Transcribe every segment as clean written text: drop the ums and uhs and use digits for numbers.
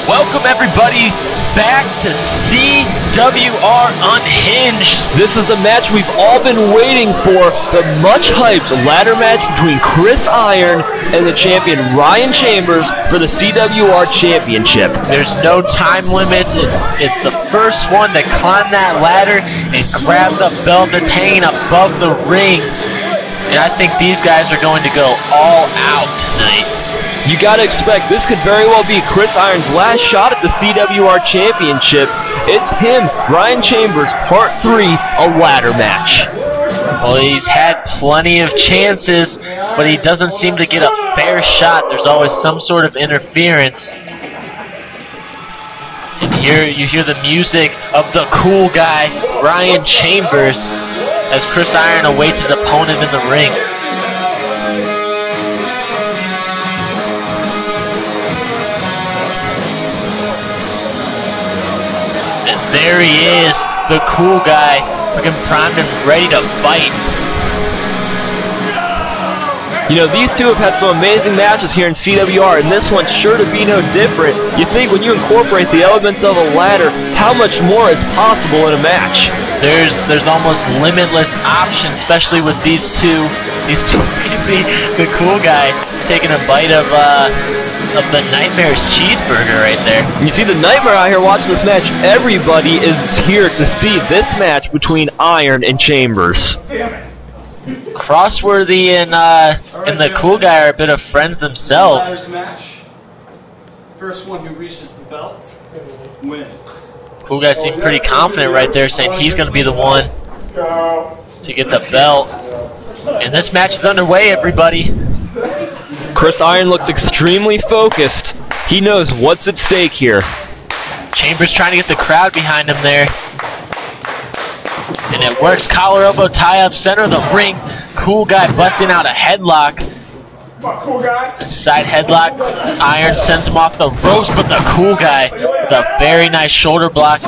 Welcome everybody back to CWR Unhinged. This is the match we've all been waiting for, the much hyped ladder match between Chris Iron and the champion Ryan Chambers for the CWR Championship. There's no time limit. It's the first one to climb that ladder and grab the belt that's hanging above the ring. And I think these guys are going to go all out tonight. You gotta expect this could very well be Chris Iron's last shot at the CWR Championship. It's him, Ryan Chambers, Part 3, a ladder match. Well, he's had plenty of chances, but he doesn't seem to get a fair shot. There's always some sort of interference. And here you hear the music of the cool guy, Ryan Chambers, as Chris Iron awaits his opponent in the ring. There he is, the cool guy, looking primed and ready to fight. You know, these two have had some amazing matches here in CWR, and this one's sure to be no different. You think when you incorporate the elements of a ladder, how much more is possible in a match? There's almost limitless options, especially with these two. You see the cool guy taking a bite of the Nightmare's cheeseburger right there. You see the Nightmare out here watching this match. Everybody is here to see this match between Iron and Chambers. Crossworthy and the cool guy are a bit of friends themselves. First one who reaches the belt wins. Cool guy seemed pretty confident right there, saying he's going to be the one to get the belt. And this match is underway, everybody. Chris Iron looks extremely focused. He knows what's at stake here. Chambers trying to get the crowd behind him there. And it works. Collar elbow tie up center of the ring. Cool guy busting out a headlock. Side headlock. Iron sends him off the ropes, but the cool guy with a very nice shoulder block.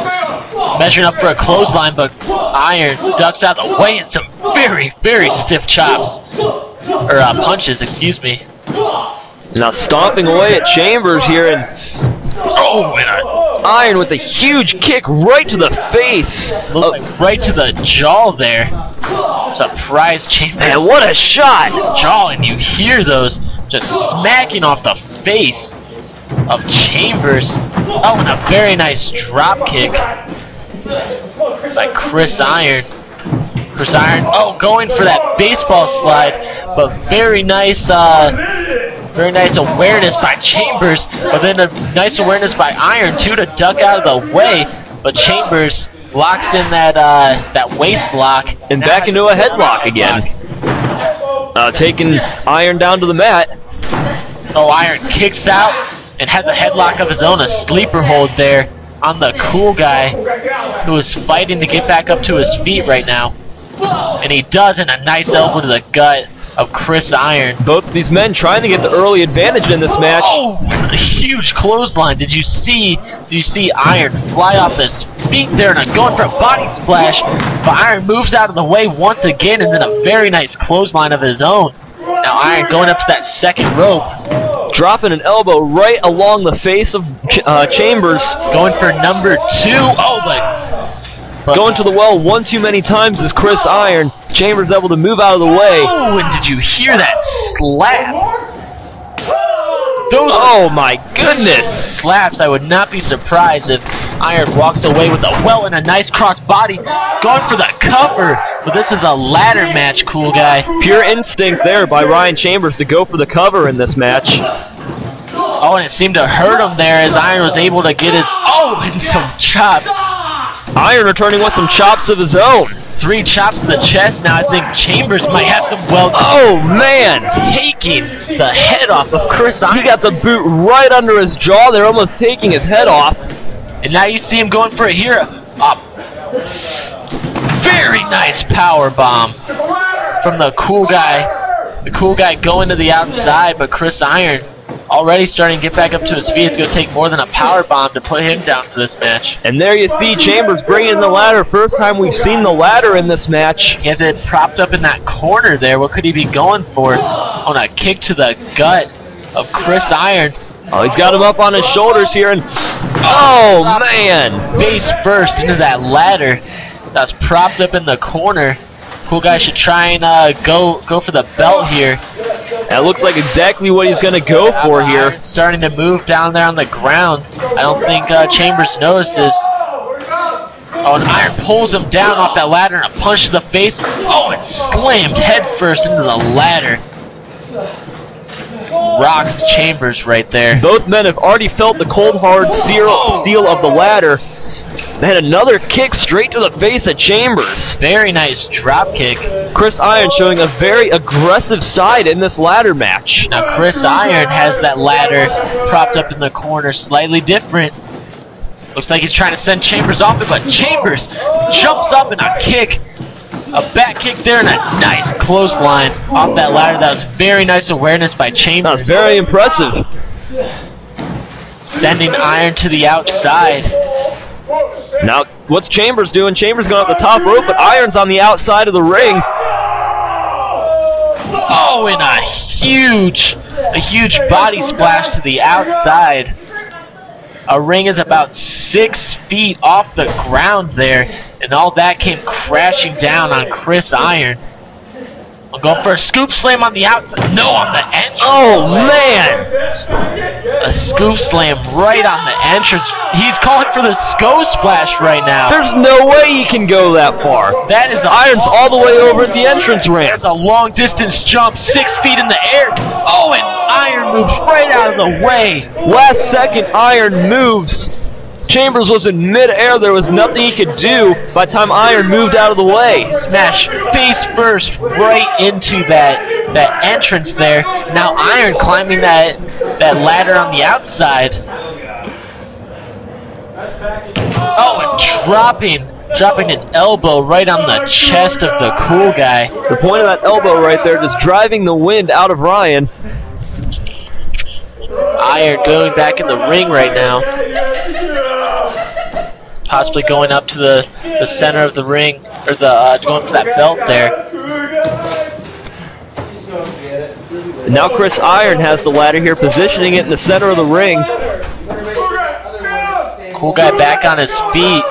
Measuring up for a clothesline, but Iron ducks out of the way and some very, very stiff chops. Or punches, excuse me. Now stomping away at Chambers here, and Iron with a huge kick right to the face. Looked like right to the jaw there. Surprise Chambers. Man, what a shot! Jaw, and you hear those just smacking off the face of Chambers. Oh, and a very nice drop kick by Chris Iron. Chris Iron, going for that baseball slide, but very nice awareness by Chambers, but then a nice awareness by Iron too to duck out of the way. But Chambers locks in that waist lock and back into a headlock again. Taking Iron down to the mat. Oh, Iron kicks out and has a headlock of his own, a sleeper hold there on the cool guy who is fighting to get back up to his feet right now. And he does, and a nice elbow to the gut of Chris Iron. Both of these men trying to get the early advantage in this match. Oh, a huge clothesline. Did you see Iron fly off his feet there and going for a body splash? But Iron moves out of the way once again, and then a very nice clothesline of his own. Now Iron going up to that second rope. Dropping an elbow right along the face of Chambers. Going for number 2. Oh, but going to the well one too many times is Chris Iron. Chambers able to move out of the way. Oh, and did you hear that slap? Oh my goodness! Slaps. I would not be surprised if Iron walks away with a well and a nice cross body. Going for the cover, but this is a ladder match, cool guy. Pure instinct there by Ryan Chambers to go for the cover in this match. Oh, and it seemed to hurt him there as Iron was able to get his, and some chops. Iron returning with some chops of his own. 3 chops to the chest. Now I think Chambers might have some welts. Oh man! Taking the head off of Chris Iron. He got the boot right under his jaw. They're almost taking his head off. And now you see him going for it here. Very nice power bomb from the cool guy. The cool guy going to the outside, but Chris Iron already starting to get back up to his feet. It's going to take more than a power bomb to put him down for this match. And there you see Chambers bringing in the ladder. First time we've seen the ladder in this match. He has it propped up in that corner there. What could he be going for? On a kick to the gut of Chris Iron. Oh, he's got him up on his shoulders here, and Oh, man! Face first into that ladder that was propped up in the corner. Cool Guy should try and go for the belt here. That looks like exactly what he's going to go for here. Iron's starting to move down there on the ground. I don't think Chambers notices. Oh, and Iron pulls him down off that ladder and a punch to the face. Oh, and slammed headfirst into the ladder. Rocked Chambers right there. Both men have already felt the cold, hard steel of the ladder. And another kick straight to the face of Chambers. Very nice drop kick. Chris Iron showing a very aggressive side in this ladder match. Now Chris Iron has that ladder propped up in the corner, slightly different. Looks like he's trying to send Chambers off it, but Chambers jumps up in a kick. A back kick there and a nice clothesline off that ladder. That was very nice awareness by Chambers. That was very impressive. Sending Iron to the outside. Now, what's Chambers doing? Chambers going up the top rope, but Iron's on the outside of the ring. Oh, and a huge body splash to the outside. A ring is about 6 feet off the ground there, and all that came crashing down on Chris Iron. I'm going for a scoop slam on the outside. No, on the entrance. Oh, man! A scoop slam right on the entrance. He's calling for the Sko Splash right now. There's no way he can go that far. That is Iron's all the way over at the entrance ramp. That's a long distance jump, 6 feet in the air. Oh, and Iron moves right out of the way. Last second, Iron moves. Chambers was in mid-air. There was nothing he could do by the time Iron moved out of the way. Smash face first right into that entrance there. Now Iron climbing that ladder on the outside. Oh, and dropping an elbow right on the chest of the Cool Guy. The point of that elbow right there, just driving the wind out of Ryan. Iron going back in the ring right now. Possibly going up to the center of the ring, or going for that belt there. And now Chris Iron has the ladder here, positioning it in the center of the ring. Cool Guy back on his feet.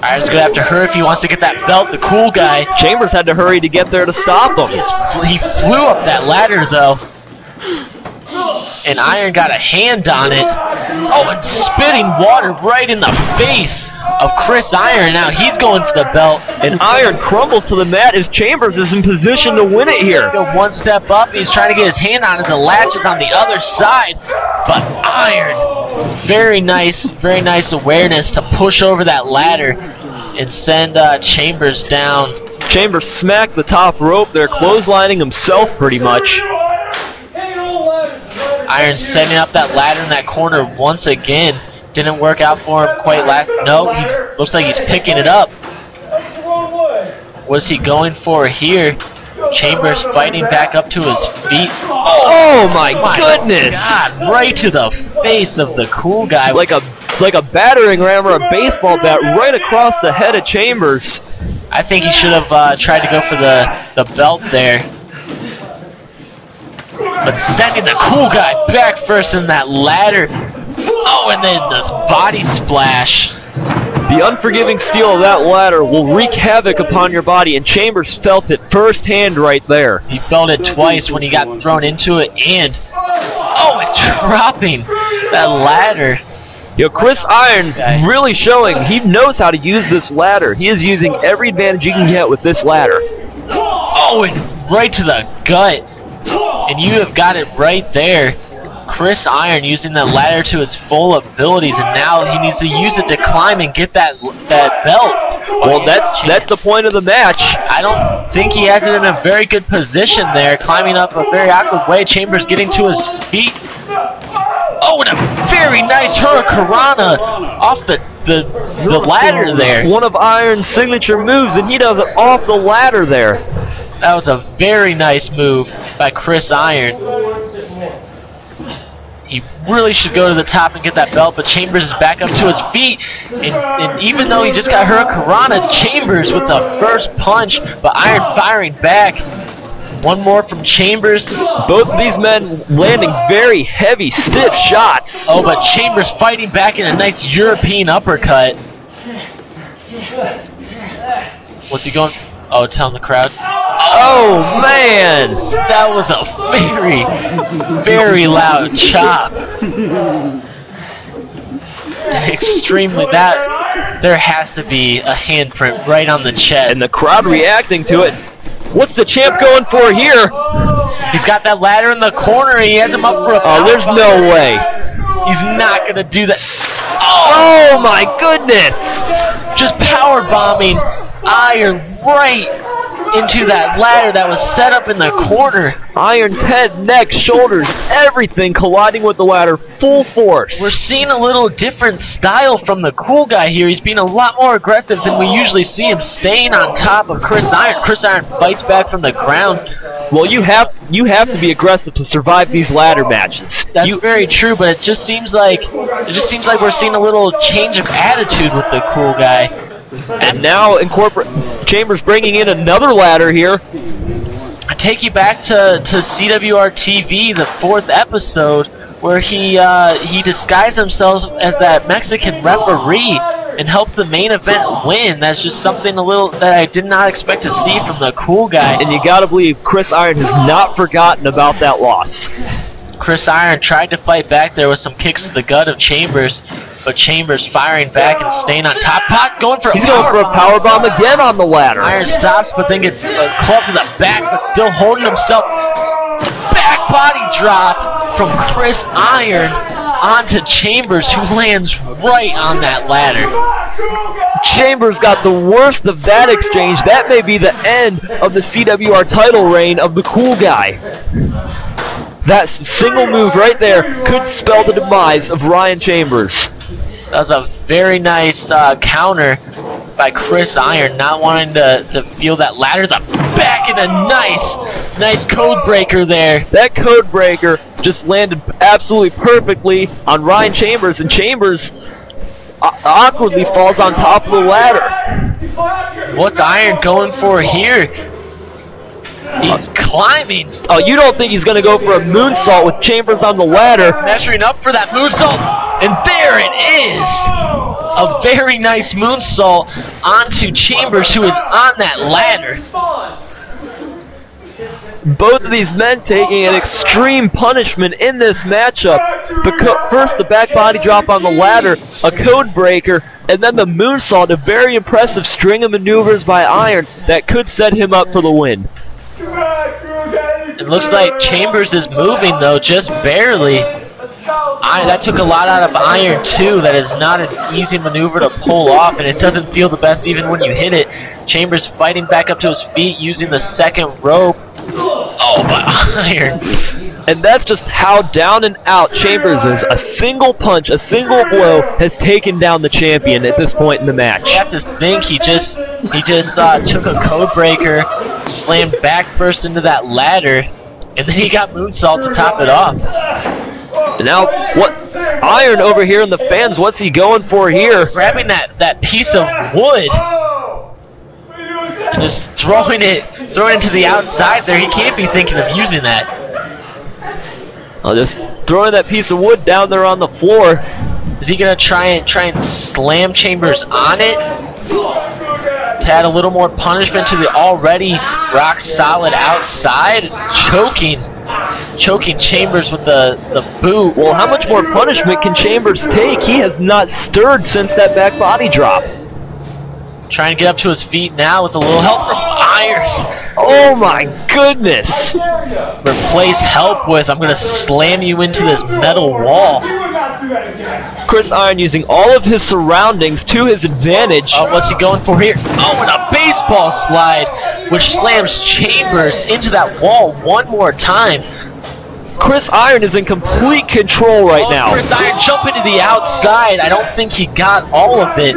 Iron's gonna have to hurry if he wants to get that belt. The Cool Guy. Chambers had to hurry to get there to stop him. He flew up that ladder though. And Iron got a hand on it. Oh, and spitting water right in the face of Chris Iron. Now he's going for the belt. And Iron crumbles to the mat as Chambers is in position to win it here. Go one step up. He's trying to get his hand on it. The latch is on the other side. But Iron, very nice awareness to push over that ladder and send Chambers down. Chambers smacked the top rope there, clotheslining himself pretty much. Iron setting up that ladder in that corner once again. Didn't work out for him quite last. No, looks like he's picking it up. What's he going for here? Chambers fighting back up to his feet. Oh my goodness! God, right to the face of the Cool Guy. Like a battering ram or a baseball bat right across the head of Chambers. I think he should have tried to go for the belt there. But sending the Cool Guy back first in that ladder. Oh, and then this body splash. The unforgiving steel of that ladder will wreak havoc upon your body, and Chambers felt it firsthand right there. He felt it twice when he got thrown into it, and it's dropping that ladder. You know, Chris Iron really showing he knows how to use this ladder. He is using every advantage he can get with this ladder. Oh, and right to the gut. And you have got it right there. Chris Iron using that ladder to its full abilities, and now he needs to use it to climb and get that belt. Well, that's the point of the match. I don't think he has it in a very good position there, climbing up a very awkward way. Chambers getting to his feet. Oh, and a very nice Hurricanrana off the ladder there. One of Iron's signature moves, and he does it off the ladder there. That was a very nice move by Chris Iron. He really should go to the top and get that belt, but Chambers is back up to his feet. And even though he just got Hurricanrana, Chambers with the first punch, but Iron firing back. One more from Chambers. Both of these men landing very heavy, stiff shots. Oh, but Chambers fighting back in a nice European uppercut. What's he going? Oh, telling the crowd. Oh, man! That was a very, very loud chop. Extremely, there has to be a handprint right on the chest. And the crowd reacting to it. What's the champ going for here? He's got that ladder in the corner and he has him up for a Oh, there's no way. He's not going to do that. Oh, my goodness! Just power bombing Iron right into that ladder that was set up in the corner. Iron's head, neck, shoulders, everything colliding with the ladder, full force. We're seeing a little different style from the cool guy here. He's being a lot more aggressive than we usually see him, staying on top of Chris Iron. Chris Iron fights back from the ground. Well, you have to be aggressive to survive these ladder matches. That's very true, but it just seems like we're seeing a little change of attitude with the cool guy. And now Chambers bringing in another ladder here. I take you back to CWR TV, the 4th episode, where he disguised himself as that Mexican referee and helped the main event win. That's just something that I did not expect to see from the cool guy. And you gotta believe Chris Iron has not forgotten about that loss. Chris Iron tried to fight back there with some kicks to the gut of Chambers, but Chambers firing back and staying on top. Pot going for a powerbomb again on the ladder. Iron stops, but then gets clubbed to the back, but still holding himself. Back body drop from Chris Iron onto Chambers, who lands right on that ladder. Chambers got the worst of that exchange. That may be the end of the CWR title reign of the cool guy. That single move right there could spell the demise of Ryan Chambers. That was a very nice counter by Chris Iron, not wanting to feel that ladder. The back in a nice code breaker there. That code breaker just landed absolutely perfectly on Ryan Chambers, and Chambers awkwardly falls on top of the ladder. What's Iron going for here? He's climbing. Oh, you don't think he's going to go for a moonsault with Chambers on the ladder? Measuring up for that moonsault, and there it is! A very nice moonsault onto Chambers, who is on that ladder. Both of these men taking an extreme punishment in this matchup. First, the back body drop on the ladder, a code breaker, and then the moonsault, a very impressive string of maneuvers by Iron that could set him up for the win. It looks like Chambers is moving, though, just barely. That took a lot out of Iron, too. That is not an easy maneuver to pull off, and it doesn't feel the best even when you hit it. Chambers fighting back up to his feet using the second rope. Oh, but Iron. And that's just how down and out Chambers is. A single punch, a single blow has taken down the champion at this point in the match. You have to think he just took a code breaker, slammed back first into that ladder, and then he got moonsault to top it off. And now, what Iron over here in the fans, what's he going for here? Grabbing that piece of wood and just throwing it to the outside there. He can't be thinking of using that. Just throwing that piece of wood down there on the floor. Is he gonna try and slam Chambers on it to add a little more punishment to the already rock solid outside? Choking Chambers with the boot. Well, how much more punishment can Chambers take? He has not stirred since that back body drop. Trying to get up to his feet now with a little help from Iron. Oh my goodness! Replace help with, I'm going to slam you into this metal wall. Chris Iron using all of his surroundings to his advantage. Oh, what's he going for here? Oh, and a baseball slide, which slams Chambers into that wall one more time. Chris Iron is in complete control right now. Chris Iron jumping to the outside. I don't think he got all of it.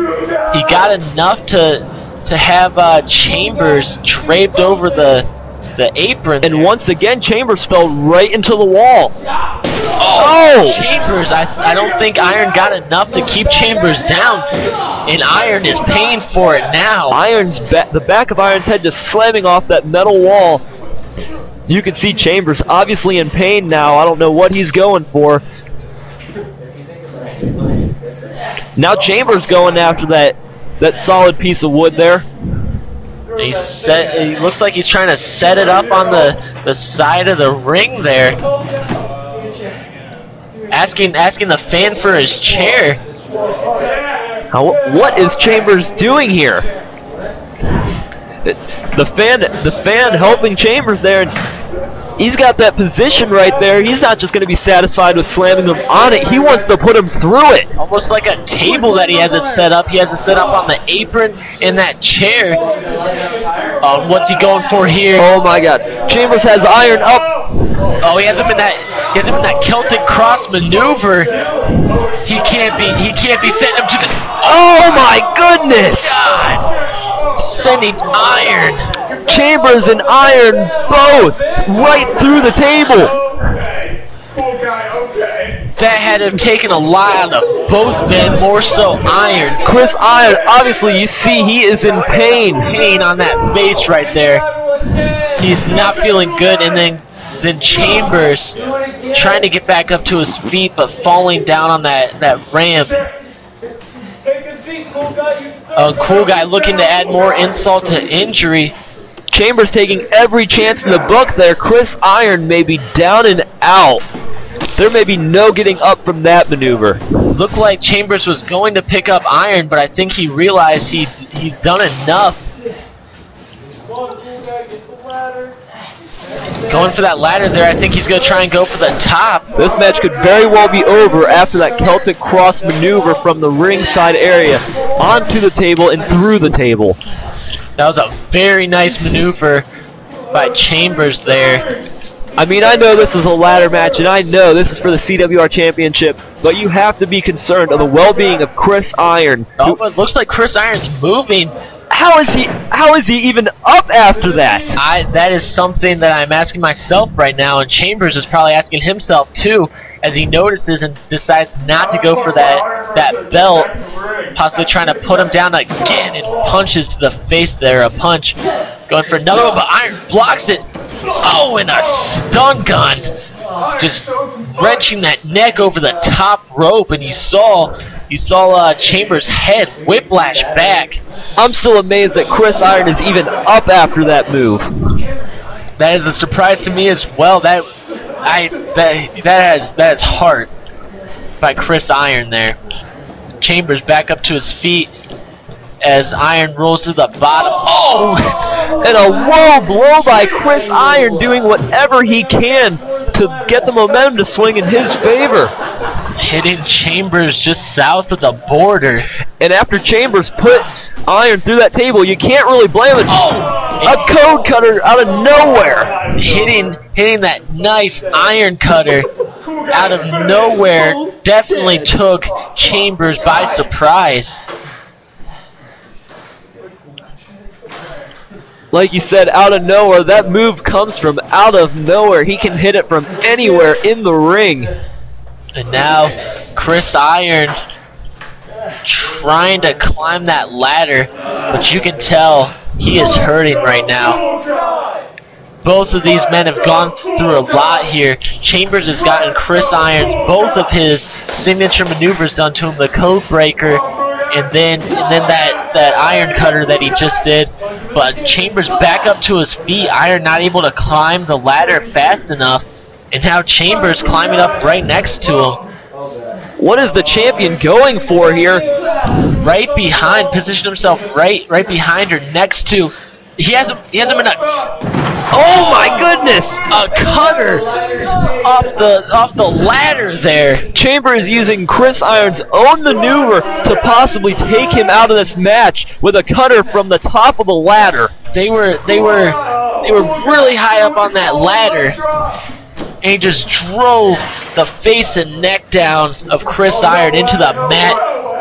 He got enough to have Chambers draped over the apron. And once again, Chambers fell right into the wall. Oh! Chambers, I don't think Iron got enough to keep Chambers down. And Iron is paying for it now. The back of Iron's head just slamming off that metal wall. You can see Chambers obviously in pain now. I don't know what he's going for. Now Chambers going after that solid piece of wood there. He looks like he's trying to set it up on the side of the ring there. Asking the fan for his chair. What is Chambers doing here? The fan helping Chambers there. He's got that position right there. He's not just going to be satisfied with slamming him on it. He wants to put him through it. Almost like a table that he has it set up. He has it set up on the apron in that chair. What's he going for here? Oh my God! Chambers has Iron up. Oh, he has him in that Celtic cross maneuver. He can't be sending him to the. Oh my goodness! God! Sending Iron. Chambers and Iron both right through the table. That had him taking a lot out of both men, more so Iron. Chris Iron, obviously you see he is in pain. Pain on that face right there. He's not feeling good, and then Chambers trying to get back up to his feet, but falling down on that ramp. A Cool Guy looking to add more insult to injury. Chambers taking every chance in the book there. Chris Iron may be down and out. There may be no getting up from that maneuver. Looked like Chambers was going to pick up Iron, but I think he realized he's done enough. Going for that ladder there. I think he's going to try and go for the top. This match could very well be over after that Celtic cross maneuver from the ringside area onto the table and through the table. That was a very nice maneuver by Chambers there. I mean, I know this is a ladder match, and I know this is for the CWR Championship, but you have to be concerned of the well-being of Chris Iron. Oh, but it looks like Chris Iron's moving. How is he even up after that? That is something that I'm asking myself right now, and Chambers is probably asking himself too, as he notices and decides not to go for that belt, possibly trying to put him down again, and punches to the face there, a punch. Going for another one, but Iron blocks it. Oh, and a stun gun. Just wrenching that neck over the top rope, and you saw Chambers' head whiplash back. I'm still amazed that Chris Iron is even up after that move. That is a surprise to me as well. That has heart by Chris Iron there. Chambers back up to his feet as Iron rolls to the bottom. Oh! And a low blow by Chris Iron, doing whatever he can to get the momentum to swing in his favor. Hitting Chambers just south of the border. And after Chambers put Iron through that table, you can't really blame it. A code cutter out of nowhere. Hitting that nice Iron cutter out of nowhere definitely took Chambers by surprise. Like you said, out of nowhere. That move comes from out of nowhere. He can hit it from anywhere in the ring. And now Chris Iron trying to climb that ladder, but you can tell he is hurting right now. Both of these men have gone through a lot here. Chambers has gotten Chris Iron's both of his signature maneuvers done to him, the code breaker, and then that Iron cutter that he just did. But Chambers back up to his feet. Iron not able to climb the ladder fast enough, and now Chambers climbing up right next to him. What is the champion going for here? Right behind, position himself right behind her, next to. He has him in a. Oh my goodness! A cutter off the ladder there. Chambers using Chris Iron's own maneuver to possibly take him out of this match with a cutter from the top of the ladder. They were really high up on that ladder, and he just drove the face and neck down of Chris Iron into the mat.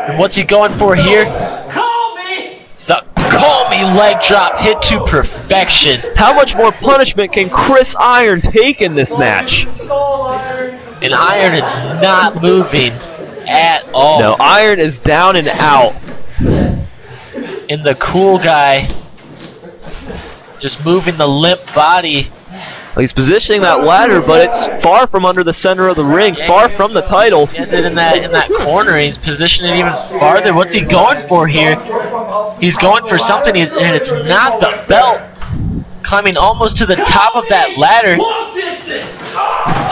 And what's he going for here? The Call Me leg drop hit to perfection. How much more punishment can Chris Iron take in this match? And Iron is not moving at all. No, Iron is down and out. And the Cool Guy just moving the limp body He's positioning that ladder, but it's far from under the center of the ring, far from the title. He has it in that corner. He's positioning it even farther. What's he going for here? He's going for something, and it's not the belt. Climbing almost to the top of that ladder.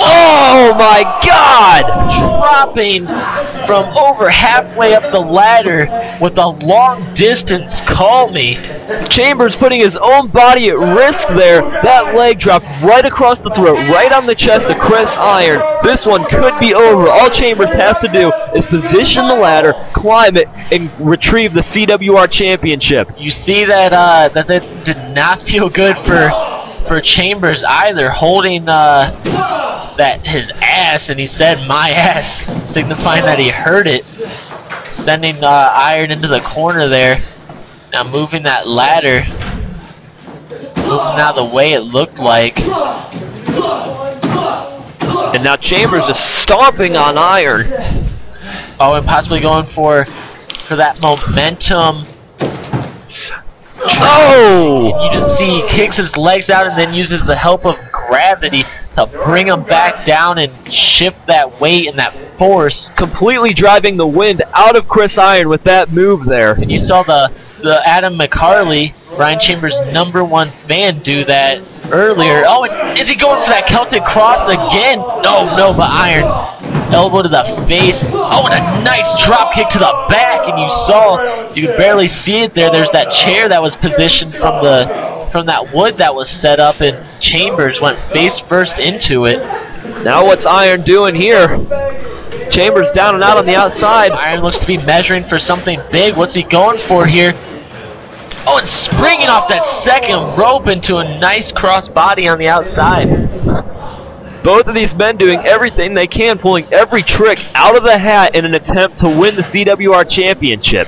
Oh my God! Dropping from over halfway up the ladder with a long distance call me. Chambers putting his own body at risk there. That leg dropped right across the throat, right on the chest of Chris Iron. This one could be over. All Chambers has to do is position the ladder, climb it, and retrieve the CWR Championship. You see that that did not feel good for Chambers either, holding that his ass, and he said my ass, signifying that he heard it, sending Iron into the corner there. Now moving that ladder, moving out of the way it looked like. And now Chambers is stomping on Iron. Oh, and possibly going for that momentum. Oh! And you just see he kicks his legs out and then uses the help of gravity to bring him back down and shift that weight and that force. Completely driving the wind out of Chris Iron with that move there. And you saw the Adam McCarley, Brian Chambers' #1 fan, do that earlier. Oh, and is he going for that Celtic Cross again? No, but Iron. Elbow to the face. Oh, and a nice drop kick to the back, and you could barely see it there. There's that chair that was positioned from that wood that was set up, and Chambers went face first into it. Now what's Iron doing here? Chambers down and out on the outside. Iron looks to be measuring for something big. What's he going for here? Oh, and springing off that second rope into a nice cross body on the outside. Both of these men doing everything they can, pulling every trick out of the hat in an attempt to win the CWR Championship.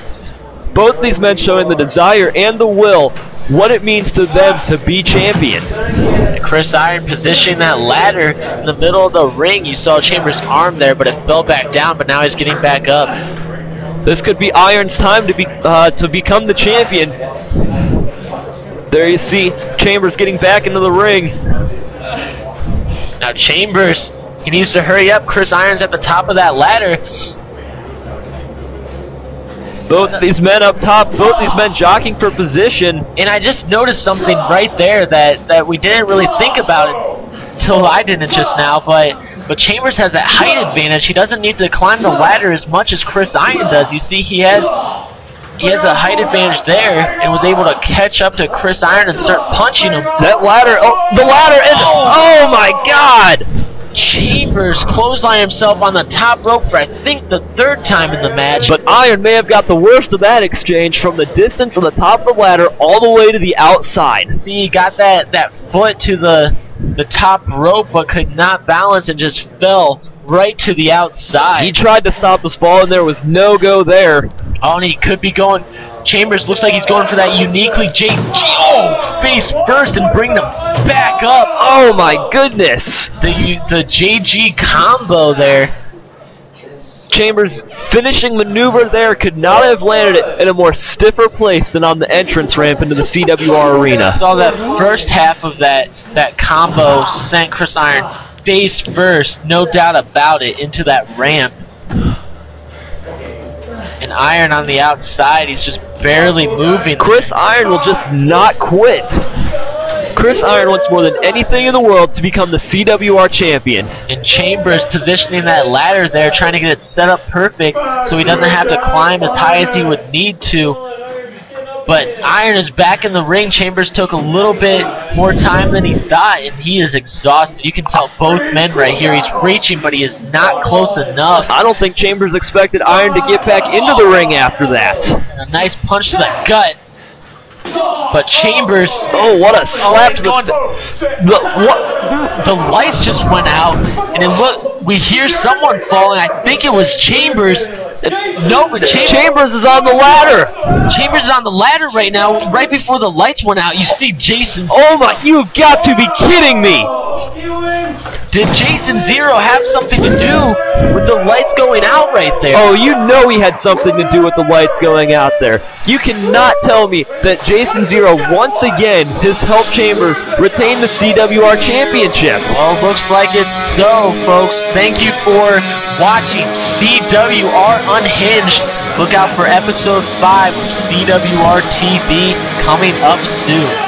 Both of these men showing the desire and the will, what it means to them to be champion. Chris Iron positioning that ladder in the middle of the ring. You saw Chambers' arm there, but it fell back down, but now he's getting back up. This could be Iron's time to become the champion. There you see Chambers getting back into the ring. Now Chambers, he needs to hurry up. Chris Iron's at the top of that ladder. Both these men up top, both these men jockeying for position. And I just noticed something right there that we didn't really think about it till I didn't just now, but Chambers has that height advantage. He doesn't need to climb the ladder as much as Chris Iron does. You see he has a height advantage there and was able to catch up to Chris Iron and start punching him. That ladder, the ladder is, oh my God! Chambers clotheslined himself on the top rope for I think the 3rd time in the match. But Iron may have got the worst of that exchange from the distance of the top of the ladder all the way to the outside. See, he got that foot to the top rope but could not balance and just fell right to the outside. He tried to stop this fall and there was no go there. Oh, and he could be going. Chambers looks like he's going for that uniquely JG. Oh, face first and bring them back up. Oh my goodness. The JG combo there. Chambers' finishing maneuver there could not have landed it in a more stiffer place than on the entrance ramp into the CWR arena. Saw that first half of that combo sent Chris Iron face first, no doubt about it, into that ramp. And Iron on the outside, he's just barely moving. Chris Iron will just not quit. Chris Iron wants more than anything in the world to become the CWR champion. And Chambers positioning that ladder there, trying to get it set up perfect so he doesn't have to climb as high as he would need to. But Iron is back in the ring. Chambers took a little bit more time than he thought, and he is exhausted. You can tell both men right here. He's reaching, but he is not close enough. I don't think Chambers expected Iron to get back into the ring after that. And a nice punch to the gut. But Chambers... Oh, what a slap to the lights just went out, and we hear someone falling. I think it was Chambers. No, but Chambers is on the ladder. Chambers is on the ladder right now. Right before the lights went out, you see Jason. Oh my, you've got to be kidding me. Did Jason Zero have something to do with the lights going going out right there. Oh, you know he had something to do with the lights going out there. You cannot tell me that Jason Zero, once again, has helped Chambers retain the CWR Championship. Well, looks like it's so, folks. Thank you for watching CWR Unhinged. Look out for episode 5 of CWR TV coming up soon.